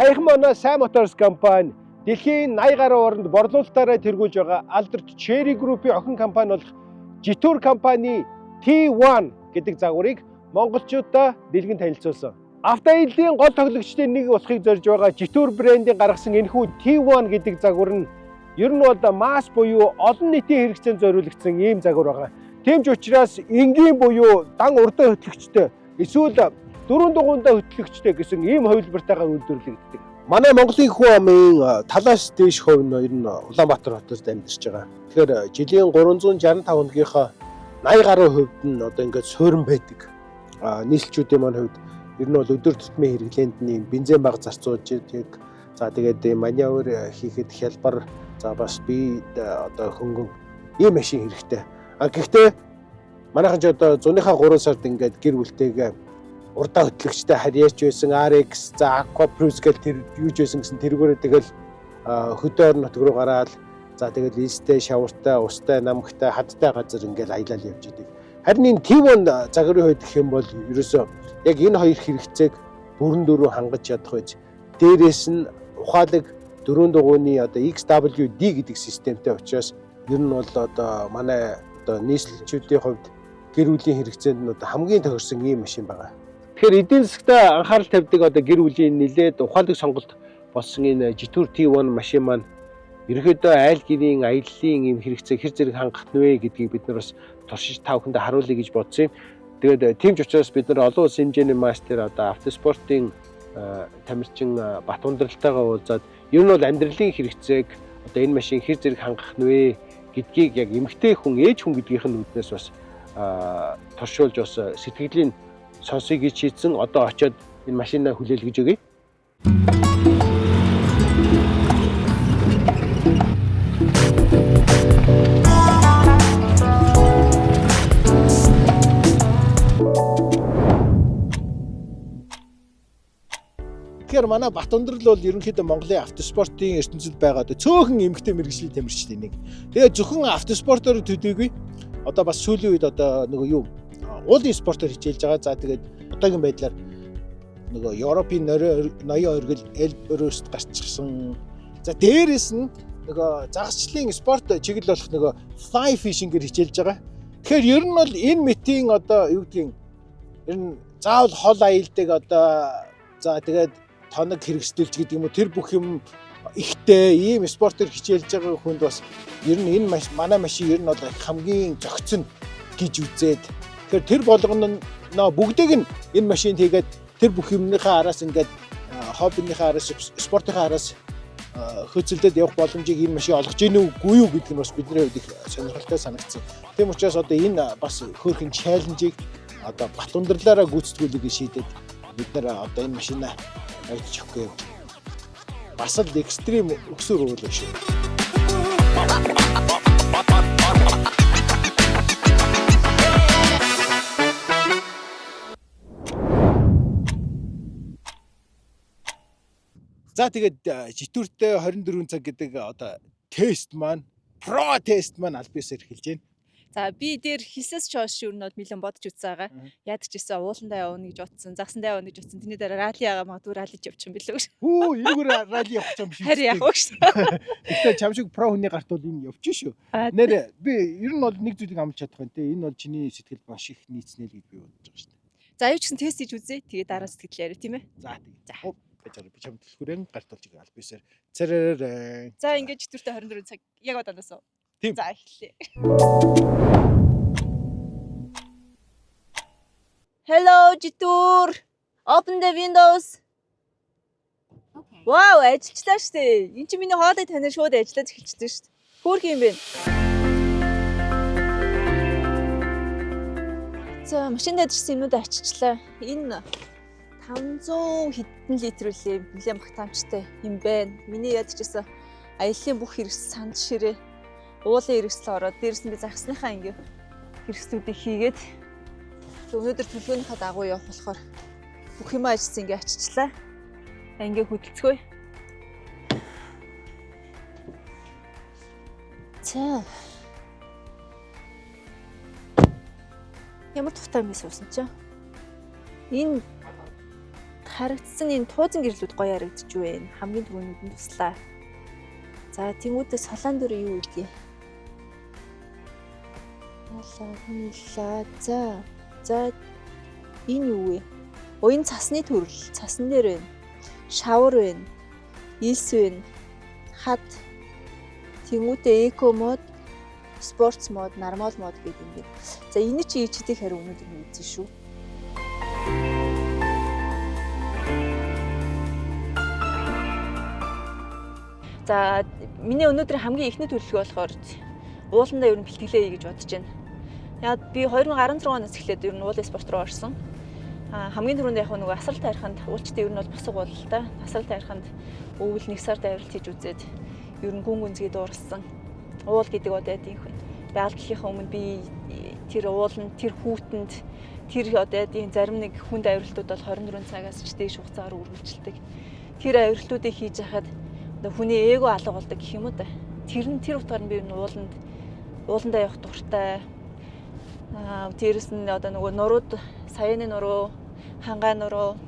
Саяхан манай Сайн Motors компани дэлхийн 80 гаруй орнд борлуулалтаараа тэргүүлж байгаа алдарт Chery Group-ийн охин компани болох Jetour компани T1 гэдэг загварыг монголчуудаа дэлгэн танилцуулсан. Автоэдлийн гол тоглогчдын нэг болохыг зорж байгаа Jetour брэндийн гаргасан энэхүү T1 гэдэг загвар нь ер нь бол масс буюу олон нийтийн хэрэгцээнд зориулагдсан ийм загвар байгаа. Тийм ч учраас энгийн буюу дан урдаа хөтлөгчтэй эсвэл дөрөв дугуйндаа хөтлөгчтэй гэсэн ийм хувилбартайгаар үйлдвэрлэгддэг. Манай Монголын хүн амын талаас дээш хувь нь ер нь Улаанбаатар хотод амьдарч байгаа. Тэгэхээр жилийн 365 хоногийнхоо 80 гаруй хувьд нь одоо ингээд суурин байдаг. Нийслэлчүүдийн маань хувьд ер нь бол өдөр тутмын хэрэглээнд нь бензин баг зарцуулж идэг. За тэгээд маневр хийхэд хялбар за бас би одоо хөнгөн ийм машин хэрэгтэй. Гэхдээ манайхан ч одоо зуныхаа 3 сард ингээд гэр бүлтэйгээ урдаа хөтлөгчтэй харьяач байсан RX за Aqua Plus гэл тэр юуж байсан гэсэн тэргүүрээ тэгэл хөдөө орон нутг руу гараад за тэгэл ийстэй шавартай устай намгтай хадтай газар ингээд аялал явж идэг. Харин энэ T1 загварын хувьд гэх юм бол ерөөсөө яг энэ хоёр хэрэгцээг бүрэн дөрөв хангаж чадах байж дээрээс нь ухаалаг дөрөв дугуйны одоо XWD гэдэг системтэй учраас ер нь бол одоо манай одоо нийслэлчүүдийн хувьд гэр бүлийн хэрэгцээнд нь одоо хамгийн тохирсон ийм машин байгаа. Тэгэхээр эдийн засгт анхаарал тавьдаг одоо гэр бүлийн нэлээд ухаалаг сонголт болсон энэ Jetour T1 машин маань ерөнхийдөө айл гэрийн аяллаа ийм хэрэгцээг хэр зэрэг хангах нь вэ гэдгийг бид нар бас туршиж та бүхэнд харуулъя гэж бодсон юм. Тэгээд тийм ч учраас бид нар олон улсын хэмжээний мастер одоо автоспортын тамирчин Батундралтайгаа уулзаад ер нь бол амьдралын хэрэгцээг одоо энэ машин хэр зэрэг хангах нь вэ гэдгийг яг эмэгтэй хүн ээж хүн гэдгийнх нь үүднээс бас туршуулж бас сэтгэлийн сонсъё гэж шийдсэн. Одоо очиод энэ машинаа хүлээл гэж өгье. Тэгэхээр манай Батундрал бол ерөнхийдөө Монголын автоспортын ертөнцид байгаа цөөхөн эмэгтэй мэргэжлийн тамирчдын нэг. Тэгээд зөвхөн автоспортоор төдийгүй одоо бас сүүлийн үед одоо нөгөө юу уулын спортоор хичээлж байгаа. За тэгээд одоогийн байдлаар нөгөө Европын ноён оргил Эльбрус гарчихсан. За дээрэс нь нөгөө загасчлалын спорт чиглэл болох нөгөө fly fishing-ээр хичээлж байгаа. Тэгэхээр ер нь бол энэ мэтийн одоо юу гэдгийг ер нь заавал хол аялдаг одоо за тэгээд тоног хэрэгсдэлж гэдэг юм уу тэр бүх юм ихтэй ийм спортоор хичээлж байгаа хүнд бас ер нь энэ манай машин ер нь бол хамгийн зохицно гэж үзээд тэгэхээр тэр болгоно бүгдийг нь энэ машинд хийгээд тэр бүх юмныхаа араас ингээд хоббиныхаа араас спортынхаа араас хөөцөлдөд явах боломжийг энэ машин олгож ийнү үгүй юу гэдэг нь бас бидний хувьд их сонирхолтой санагдсан. Тийм учраас одоо энэ бас хөөрхөн чаленжийг одоо Батундралаараа гүйцэтгүүлэх шийдээд бид нар одоо энэ машинаа авч явахгүй. Бас л экстрим өксөр уул шүү. За тэгээд Jetourтэй 24 цаг гэдэг одоо тест маань про тест маань аль биесээр эхэлж байна. За би дээр хийсээс ч хойш юу нөт нэлээд бодож үзсэн байгаа. Ядч ирсэн ууландаа явна гэж бодсон, загсандаа явна гэж бодсон. Тэний дараа ралли яага магадгүй раллиж явчих юм билүү гэж. Хүү, энэгээр ралли явах юм шиг. Харин явах шүү. Гэхдээ чам шиг про хүний гарт бол энэ явчих шүү. Нэр би ер нь бол нэг зүйлийг амлаж чадах юм те. Энэ бол чиний сэтгэл маш их нийцнэ л гэж би бодож байгаа шүү. За юу ч гэсэн тест хийж үзье. Тэгээд дараа сэтгэл яриа тийм ээ. За тийм. За би чамд төлхөрэн гарт болж аль биесээр цараар. За ингээд Jetourтэй 24 цаг яг одоноос. Тийм. За эхэллээ. Hello Jetour. Open the windows. Okay. Wow, ажиллаа штэ. Энд чинь миний хоолой танаар шууд ажиллаж эхэлчихсэн штэ. Хөөх юм бэ? За, машинд ажилласан юмнуудаа ачичлаа. Энэ 500 хэдэн литр үлээ нэлээд багтаамжтай юм байна. Миний ядчихсан аяллаа бүх хэрэгс санд ширээ. Уулын хэрэгсэл ороод дээрс нь би загсныхаа ингээ хэрэгслүүдийг хийгээд өнөөдөр төлөвлөгөөнийхөө дагуу явах болохоор бүх юм ажилласан ингээ ачичлаа. Ингээ хөдөлцгөө. За. Ямар тухтай юм суусан ч. Энэ харагдсан энэ туузан гэрлүүд гоё харагдчих вэ. Хамгийн түрүүнд нь туслаа. За тэнгуүдээ солон дөр юу гэдгийг. За энэ юу вэ? Уян цасны төрөл, цасан дээр байна. Шавар байна. Илс байна. Хад. Тэнгуүдээ эко мод, спортс мод, нормал мод гэдэг юм. За энэ чи ичдийг хариу өнөөдөр нь үзэн шүү. За миний өнөөдрийн хамгийн ихний төлөвлөгөө болохоор ууландаа ер нь бэлтгэлээ гэж бодож байна. Яг би 2016 оноос эхлээд ер нь уулын спорт руу орсон. Хамгийн түрүүнд яг нөгөө асралт хайрханд уулчтай ер нь бол босго бол л да. Асралт хайрханд өвөл нэг сард авиралт хийж үзээд ер нь гүн гүнзгий дуурсан. Уул гэдэг одоо яа тийм бэ? Алдхийнхаа өмнө би тэр ууланд, тэр хүүтэнд, тэр одоо яа зарим нэг хүнд авиралтууд бол 24 цагаас ч дээш хугацаагаар үргэлжилдэг. Тэр авиралтуудыг хийж хахад одоо хүний эго алга болдог гэх юм уу да. Тэр утгаар нь би ууландаа явах дуртай. Тэрс нь одоо нөгөө нурууд, саяны нуруу, хангаай нуруу,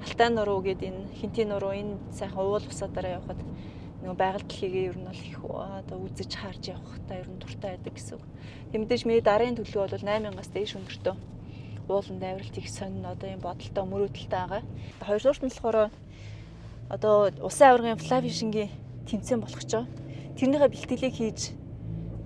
алтай нуруу гэдэг энэ хинтийн нуруу энэ сайхан уул усаадаараа явхад нөгөө байгаль дэлхийг ер нь бол их одоо үзэж харж явахтай ер нь дуртай байдаг гэсэн үг. Тэг мэдээж миний дараагийн төлөв бол 8-аас дээш өндөртөө ууланд авиралт их сонин одоо юм бодолтой мөрөөдөлтэй байгаа. Хоёрдугаар нь болохоор одоо усан авиргын флай фишингийн тэмцээн болох ч тэрнийхээ бэлтгэлийг хийж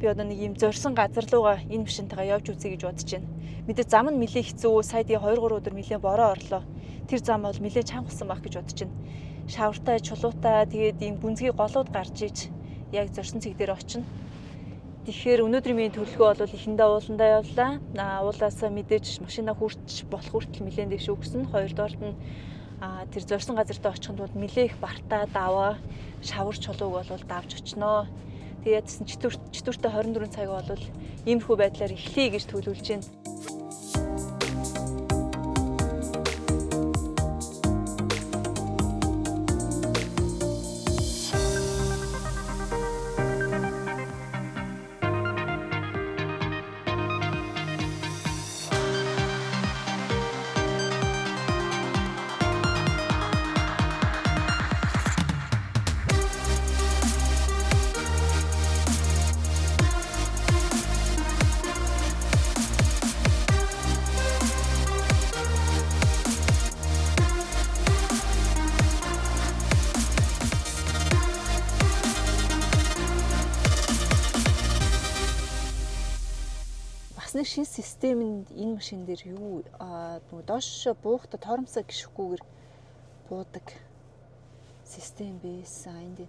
би одоо нэг юм зорьсон газар руугаа энэ машинтайгаа явж үзье гэж бодож байна. Мэдээ зам нь нэлээ хэцүү, сая die 2-3 өдөр нэлээ бороо орлоо. Тэр зам бол нэлээ чангасан байх гэж бодож байна. Шавартай, чулуутай тэгээд ийм гүнзгий голууд гарч иж яг зорьсон цэг дээр очино. Тэгэхээр өнөөдрийн миний төлөвлөгөө бол эхэндээ ууландаа явлаа. Уулаасаа мэдээж машина хүрч болох хүртэл нэлээд дэш өгсөн. Хоёрдугаарт нь тэр зорьсон газартаа очихын тулд нэлээ их бартаа даваа шавар чулууг бол давж очиноо. Тэгээд четвертэ 24 цаг бол иймэрхүү байдлаар эхлэе гэж төлөвлөж байна. Нэг шин системэнд энэ машин дээр юу нөгөө доош буухта торомсоо гიშхгүйгээр буудаг систем байсан. Энд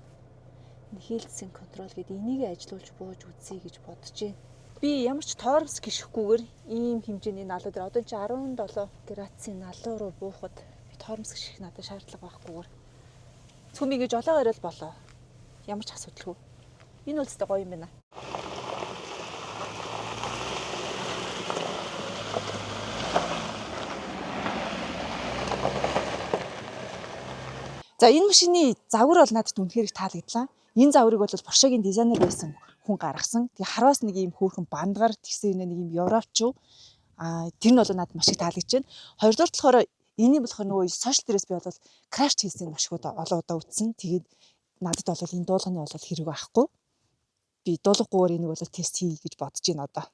хийлцэн контрол гэдэг энийг ажилуулж бууж үзье гэж бодож байна. Би ямар ч торомс гიშхгүйгээр ийм хэмжээний налуу дээр одоо чи 17 градусын налуу руу буухад торомс гიშх надад шаардлага байхгүйгээр цөмий гэж олоогоор л болоо. Ямар ч асуудалгүй. Энэ бол зөвхөн гоё юм байна. За энэ машины загвар бол надад үнэхээр их таалагдлаа. Энэ загварыг бол Porsche-гийн дизайнер байсан хүн гаргасан. Тэгээ харвас нэг юм хөөрхөн бандгаар тэгсэн нэг юм европчуу. Тэр нь бол надад маш их таалагдж байна. Хоёрдугаар болохоор энийг болохоор нөгөө сошиал дээрээс би бол краш хийсэн маш их олон удаа үтсэн. Тэгээд надад бол энэ дуулганы бол хэрэг байхгүй. Би дуулгагүйгээр энийг бол тест хийе гэж бодож байна одоо.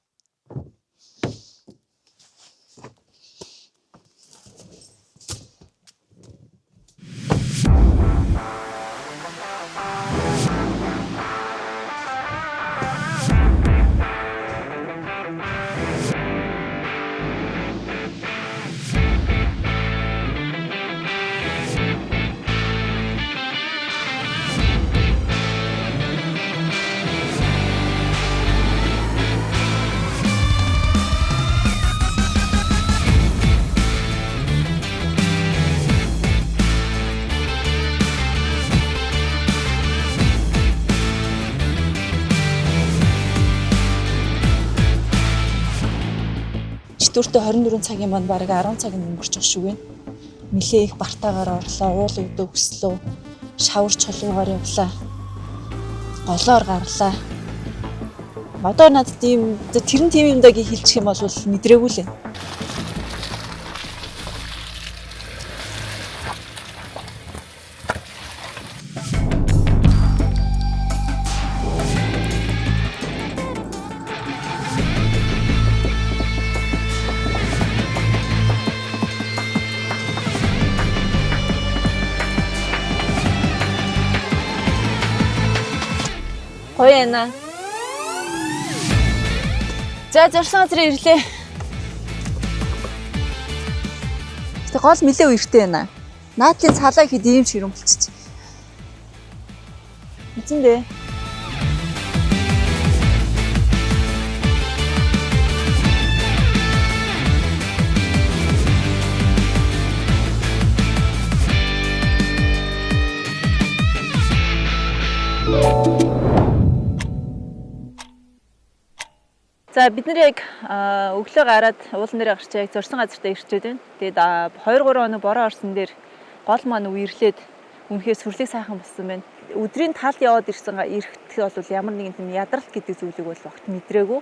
Четвертэ 24 цагийн манд бараг 10 цаг өнгөрчих шүү гэн. Нилээ их бартаагаар орлоо, уул өдөө өслөө, шавар чулуугаар явлаа. Голоор гарлаа. Одоо надад тийм тэрэн тийм юм даа гэж хэлчих юм бол мэдрээгүй л. гоё байна. За зорсон газрын ирлээ. Гэтэ гол нэлээ үертэй байна. Наадлын цалаа ихэд ийм ширүүн болчих. Эцэндээ. За бид нар яг өглөө гараад уулан дээр гарч яг зорсон газартаа ирчээд байна. Тэгээд 2-3 хоног бороо орсон дээр гол маань үерлээд үнэхээр сүрлэг сайхан болсон байна. Өдрийн тал яваад ирэхэд бол ямар нэгэн тийм ядралт гэдэг зүйлийг бол огт мэдрээгүй.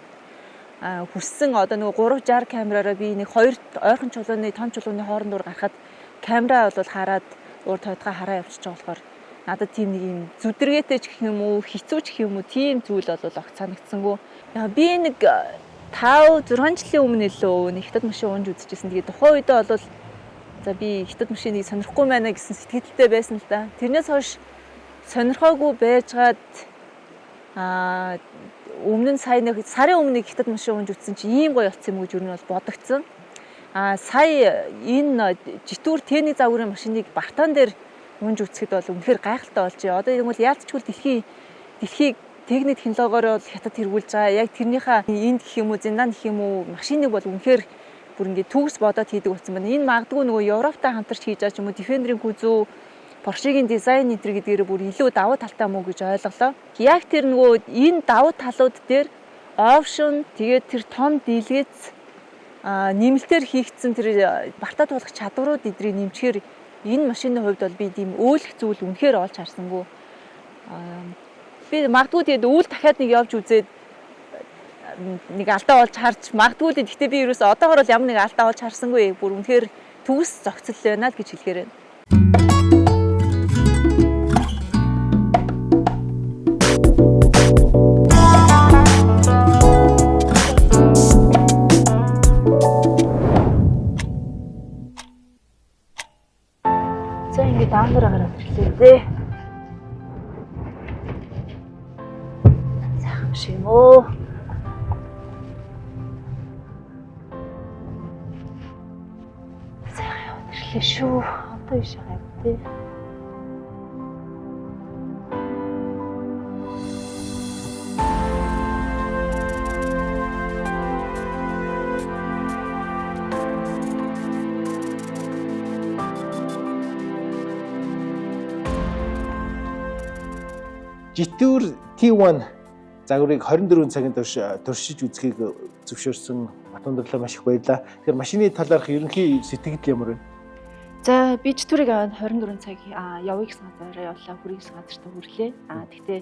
Хүрсэн одоо нөгөө 360 камераараа би нэг 2 ойрхон чулууны том чулууны хоорондоор гарахад камера бол хараад уур тойдгаа хараа явчихж байгаа болохоор надад тийм нэг юм зүдэргээтэй ч гэх юм уу, хэцүү ч гэх юм уу тийм зүйл бол огт санагдсангүй. Би нэг 5-6 жилийн өмнө илүү нэг хятад машин унж үзчихсэн. Тэгээд тухайн үедээ бол за би хятад машиныг сонирхгүй байна гэсэн сэтгэлдээ байсан л да. Тэрнээс хойш сонирхоогүй байжгаад өмнө нь сарын өмнө хятад машин унж үзсэн чи ийм гоё болсон юм гэж юу нь бол бодогдсон. Сая энэ житүүр тэний загварын машиныг бартаан дээр унж үзэхэд бол үнэхээр гайхалтай болжээ. Одоо юм бол яалтчгүй дэлхийг техник технологиор бол хятад тэргүүлж байгаа. Яг тэрнийхээ энд гэх юм уу, зиндан гэх юм уу, машиныг бол үнэхээр бүр ингээд төгс бодоод хийдэг болсон байна. Энэ магадгүй нөгөө Европтой хамтарч хийж байгаа ч юм уу, Defender-ийн гүзүү, Porsche-гийн дизайн энэ гэдгээр бүр илүү давуу талтай мó гэж ойлголоо. Яг тэр нөгөө энэ давуу талууд дээр option тэгээд тэр том дийлгэц нэмэлтээр хийгдсэн тэр бартаа туулах чадварууд эдрийг нэмчихээр энэ машины хувьд бол би тийм өөлөх зүйл үнэхээр олж харсангүй. Би магадгүй тэгээд үйл дахиад нэг явж үзээд нэг алдаа олж харж магадгүй л гэхдээ би ерөөсөө одоогоор бол ямар нэг алдаа олж харсангүй. Бүр үнэхээр төгс зохицол байна л гэж хэлэхээр байна. За ингэ даангараа гараад ирлээ. Шимөө. Сайхан яваад ирлээ шүү. Одоо иш гайвтэй. Житүүр T1 загварыг 24 цагийн туршиж үзхийг зөвшөөрсөн Батундралаа маш их баярлаа. Тэгэхээр машины талаарх ерөнхий сэтгэл ямар вэ? За би житүүрийг аваад 24 цаг явъя гэсэн газараа явлаа, хүрэх гэсэн газартаа хүрлээ. Тэгтээ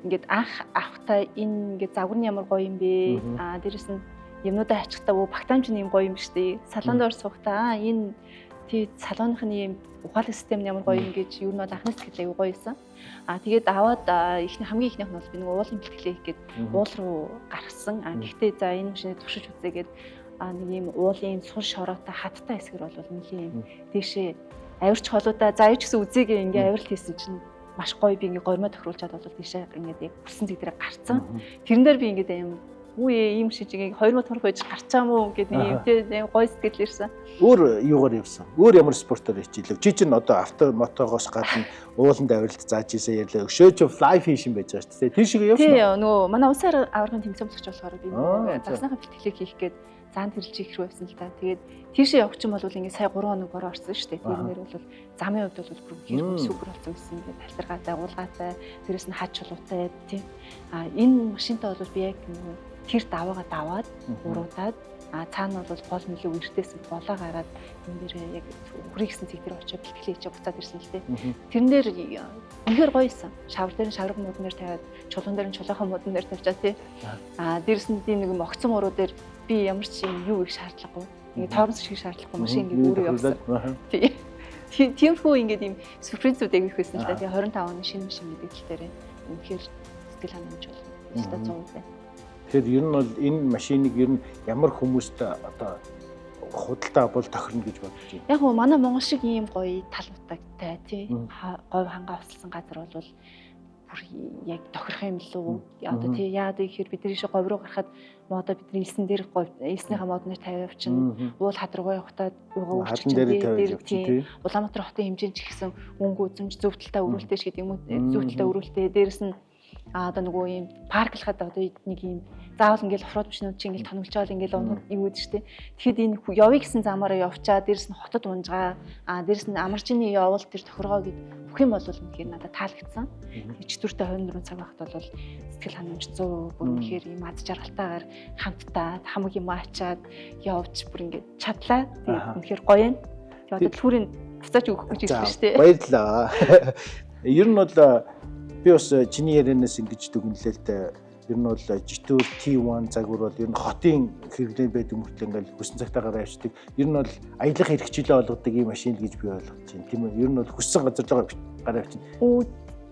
ингээд анх авахтаа энэ ингээд загвар нь ямар гоё юм бэ? Дээрэс нь юмнуудаа ачхтаа багтаамжны юм гоё юм шүү дээ. Салонд орсохтаа энэ тий салоныхны юм ухаалаг систем ямар гоё юм гэж юу нь бол анхны сэтгэл аягүй гоё байсан. Тэгээд аваад хамгийн ихнийх нь бол би нэг уулын бэлтгэлээ хийх гээд уул руу гаргасан. Гэхдээ за энэ машиныг туршиж үзээгээд нэг юм уулын сул шороотой хаттай хэсгэр бол нэлийн юм тийшээ авирч холуудаа за юу ч гэсэн үзээгээ ингээ авиралт хийсэн чинь маш гоё би ингээ гормоо тохируулчаад бол тийшээ ингээ яг хүссэн зэг дээр гарцсан. Тэрэн дээр би ингээ юм үе ийм шижигийг 2 мод хойж гарчаа мó гэдэг юм тийм гоё сэтгэл ирсэн. Өөр юугаар явсан? Өөр ямар спортоор хичээлээ? Чи чинь одоо автомотогоос гадна ууланд авиралт зааж ийсэ ярьлаа. Өшөөч флай фишинг байж байгаа шүү дээ. Тэр шиг явсан уу? Тийм нөгөө манай улсаар аваргын тэмцээн болгоч болохоор би загсныхаа бэлтгэлийг хийх гээд заан тэрэлж их рүү явсан л та. Тэгээд тийшээ явах чинь бол ингээ сая 3 хоног бороо орсон шүү дээ. Тэрнэр бол замын хувьд бол бүр хэрэг супер болсон гэсэн ингээ талтаргаатай, уулгаатай, тэрээс нь хад чулуутай тийм. Энэ машинтай бол би яг тэр даваагаа даваад уруудаад цаана бол гол нөлөө үртэйсэн болоо гараад энэ дээр яг хүрэх гэсэн цэг дээр очиж бэлтгэлээ хийж буцаад ирсэн л дээ. Тэрэн дээр үнэхээр гоёсэн. Шавар дээр нь шаврын муудан дээр тавиад чулуун дээр нь чулуухан муудан дээр тавьчаа тий. Дээрс нь тийм нэг могцсон уруу дээр би ямар ч юм юу их шаардлагагүй. Ингээ тоормс шиг шаардлагагүй машин ингээ өөрөө явсан. Тий. Тиймхүү ингээд юм сюрпризүүд аяг их байсан л да. Тэгээ 25 оны шинэ машин гэдэг л дээрээ үнэхээр сэтгэл ханамж болно. Өөртөө 100 байна. Тэгэхээр ер нь бол энэ машиныг ер нь ямар хүмүүст одоо худалдаа бол тохирно гэж бодож байна. Яг гоо манай Монгол шиг ийм гоё талуудтай тий говь хангаа усалсан газар бол бүр яг тохирох юм лүү. Одоо тий яагаад гэхээр бид нар ийшээ говь руу гарахад модоо бидний элсэн дээр элснийхээ модноор тавиа явчихна. Уул хад руугаа явахтаа угаа үрччихсэн тий. Улаанбаатар хотын хэмжээнд ч гэсэн өнгө үзэмж зөв талдаа өрүүлтэй ш гэдэг юм уу. Зөв талдаа өрүүлтэй. Дээрэс нь одоо нөгөө юм парклахад одоо нэг юм заавал ингээл офроуд машинууд чи ингээл тоногчоод ингээл унах юу гэдэг штэ. Тэгэхэд энэ явъя гэсэн замаараа явчаа. Дээрэс нь хотод унжгаа. Дээрэс нь амарчны явал тэр тохиргоо гэд бүх юм бол үнэхээр надад таалагдсан. 4-24 цаг байхад бол сэтгэл ханамж 100 бүр үнэхээр юм ад жаргалтайгаар хамтдаа хамаг юм ачаад явж бүр ингээд чадлаа. Тэгээд үнэхээр гоё юм. Тэгээд одоо түлхүүрийн буцаач өгөх гэж хэлсэн штэ. Баярлалаа. Ер нь бол би бас чиний ярианаас ингэж дүгнэлээ л дээ. Ер нь бол житүүр T1 загвар бол ер нь хотын хэрэглэн байдаг мөртлөө ингээл хүссэн цагтаа гараа явчихдаг. Ер нь бол аялах хэрэгчлээ болгодог ийм машин л гэж би ойлгож байна. Тийм үү? Ер нь бол хүссэн газар л гараа явчихна.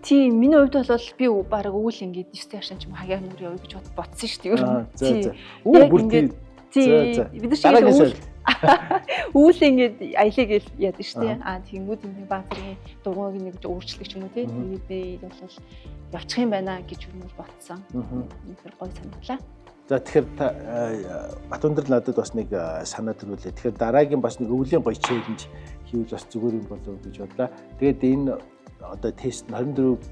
Тийм миний хувьд бол би баг өвөл ингээд 9 ташаа ч юм хаяа нүр явъя гэж бодсон шүү дээ. Ер нь. Тийм. Өө бүр тийм. Бид нар өвөл ингээд аялаа гэж яадаг шүү дээ. Тэнгүүд энэ баатарын дугуйг нэг өөрчлөлт ч юм уу тийм. Би бол явчих юм байна гэж юу бодсон. Тэр гоё санагдлаа. За тэгэхээр Батбандар надад бас нэг санаа төрүүлээ. Тэгэхээр дараагийн бас нэг өвлийн гоё челленж хийвэл бас зүгээр юм болов уу гэж бодлаа. Тэгээд энэ одоо тест 24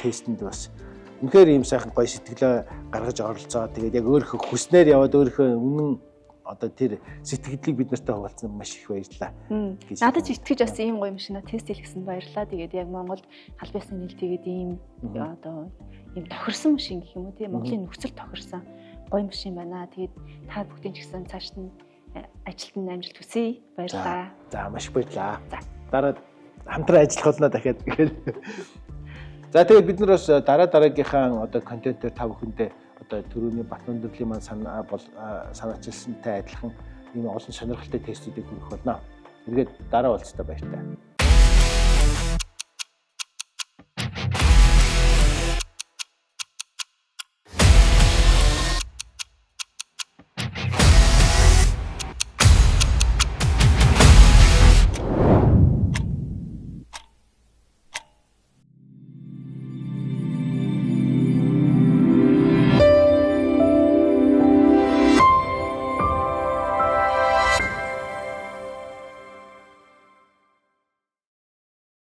тестэнд бас үнэхээр ийм сайхан гоё сэтгэлээ гаргаж оролцоо. Тэгээд яг өөрийнхөө хүснээр яваад өөрийнхөө үнэн одоо тэр сэтгэлдлийг бид нартай хуваалцсан маш их баярлалаа. Надад ч итгэж бас ийм гоё машина тест хийлгэсэн баярлалаа. Тэгээд яг Монголд халбайсан нээлттэйгээд ийм одоо ийм тохирсон машин гэх юм уу тийм Монголын нөхцөл тохирсон гоё машин байна. Тэгээд та бүгдийн ч гэсэн цаашд нь ажилтны амжилт хүсье. Баярлалаа. За маш баярлалаа. Дараа хамтран ажиллах болно дахиад. За тэгээд бид нар бас дараагийнхаа одоо контентээр та бүхэндээ одоо түрүүний Батбандарлын маань санаачилсантай адилхан ийм олон сонирхолтой тестүүдийг хүргэх болно. Эргээд дараа уулзтаа баяртай.